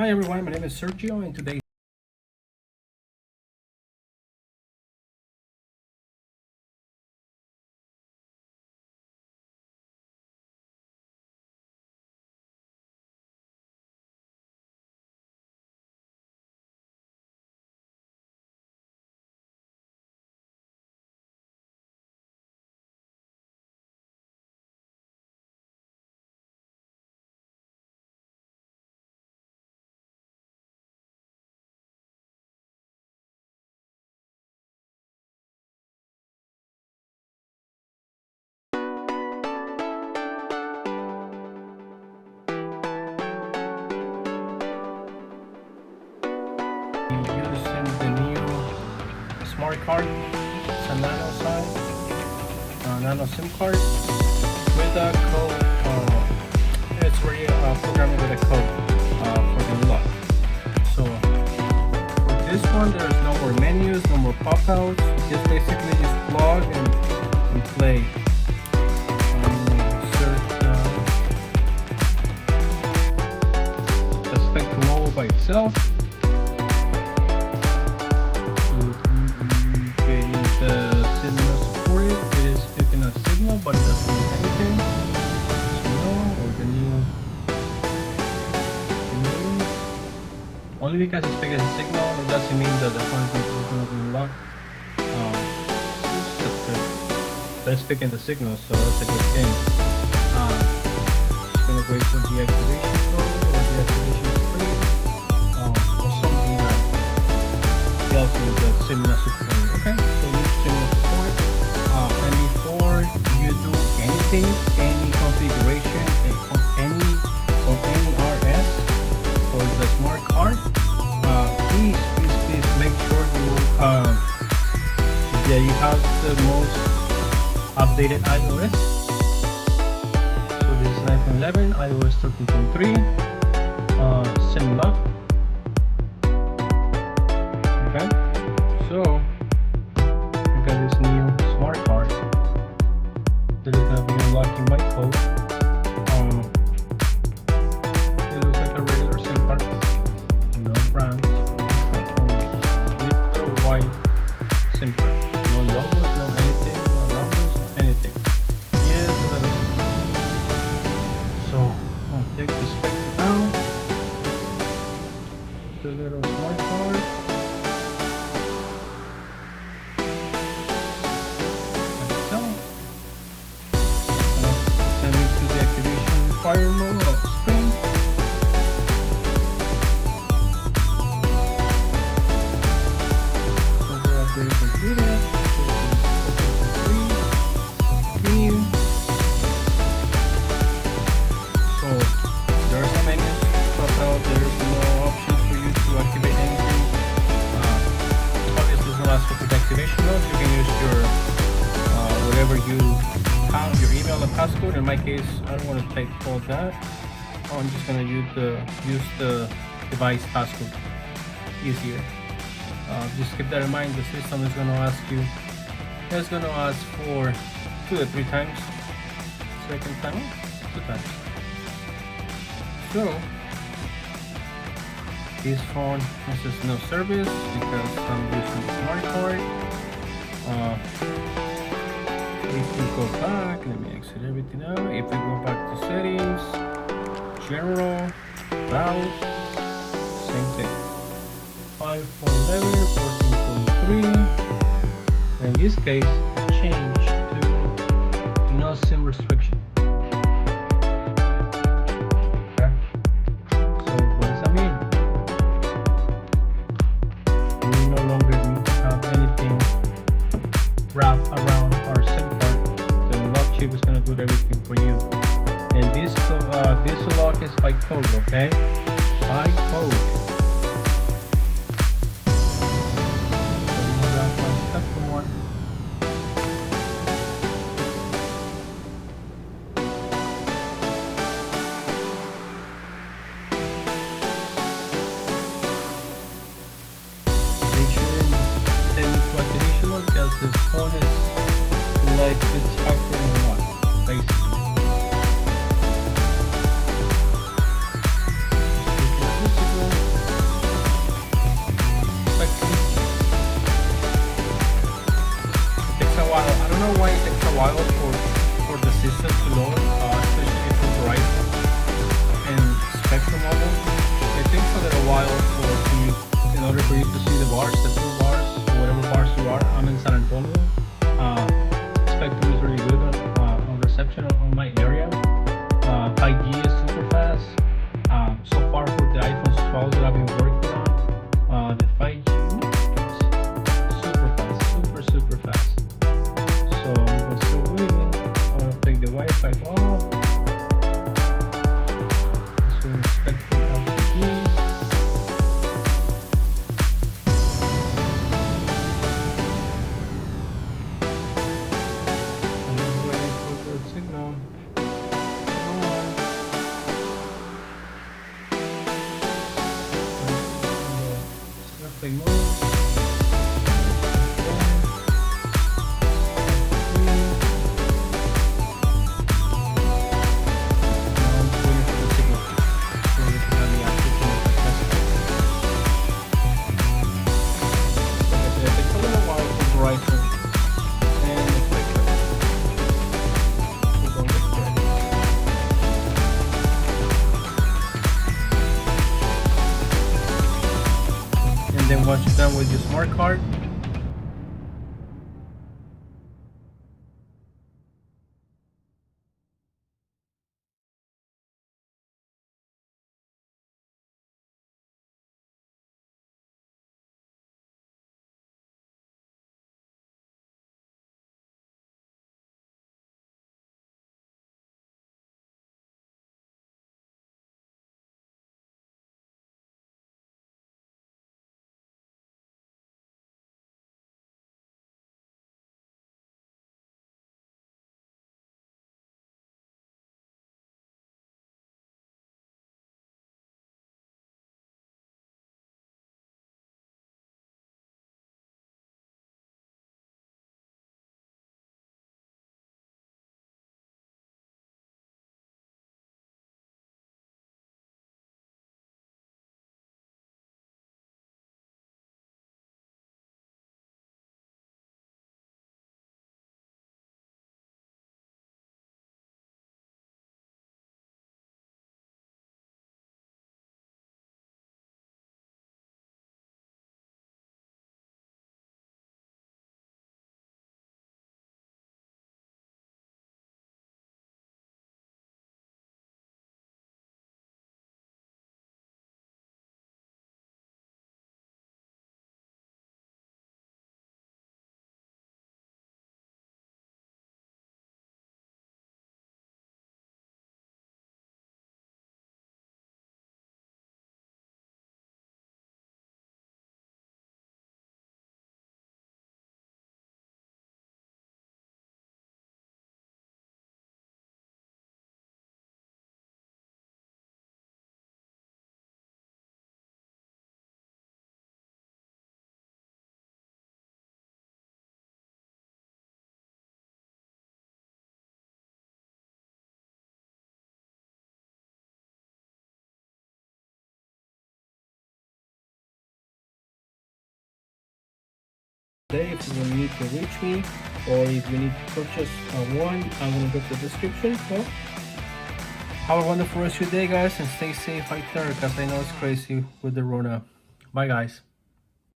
Hi everyone, my name is Sergio and today using the new smart card. It's a Nano size, Nano SIM card with a code. It's already programmed with a code for the lock. So for this one, there's no more menus, no more pop-outs. Just basically just plug and play. Search mobile by itself. The signal supported. It is picking a signal, but it doesn't do anything. Or the new only because it's picking a signal, it doesn't mean that the phone is going to be locked. That's picking the signal, so that's a good thing. Just gonna wait for the activation code or the activation screen, or something that tells you that signal support. Okay, so you signal support. And before you do anything, any configuration on any RS for the smart card, please make sure you have the most updated iOS. So this is iPhone 11, iOS 13.3, SIM lock. Okay, so I got this new smart card that is gonna be unlocking by code. It looks like a regular SIM card, no brands, little white SIM card, no logos, no anything, no numbers, no anything. Yes, so I'll take the spectrum out, the little smart card. Fire mode of screen. So we're updating computer. So there are some menus pop out. There's no option for you to activate anything. Obviously, it's not ask for the activation mode. You can use your whatever you have, your email and passcode. In my case, I don't want to type all that. I'm just gonna use the device passcode. Easier. Just keep that in mind. The system is gonna ask you. It's gonna ask for 2 to 3 times. Second time, 2 times. So this phone has no service because I'm using the smart card. If we go back, let me exit everything out. If we go back to settings, general, about, same thing. iPhone 11, 14.3. In this case, change to no SIM restriction. Okay. So what does that mean? We no longer need to have anything wrapped around our SIM card. The lock chip is gonna do everything for you. And this lock is by code, okay? By code. So we have one step more. Make sure you send it to activation mode because this phone is like it's factory in one, basically. Physical Play mode. Then once you're done with your smart card, if you need to reach me or if you need to purchase one, I'm gonna go to the description. So have a wonderful rest of your day, guys, and stay safe out there because I know it's crazy with the Rona. Bye, guys.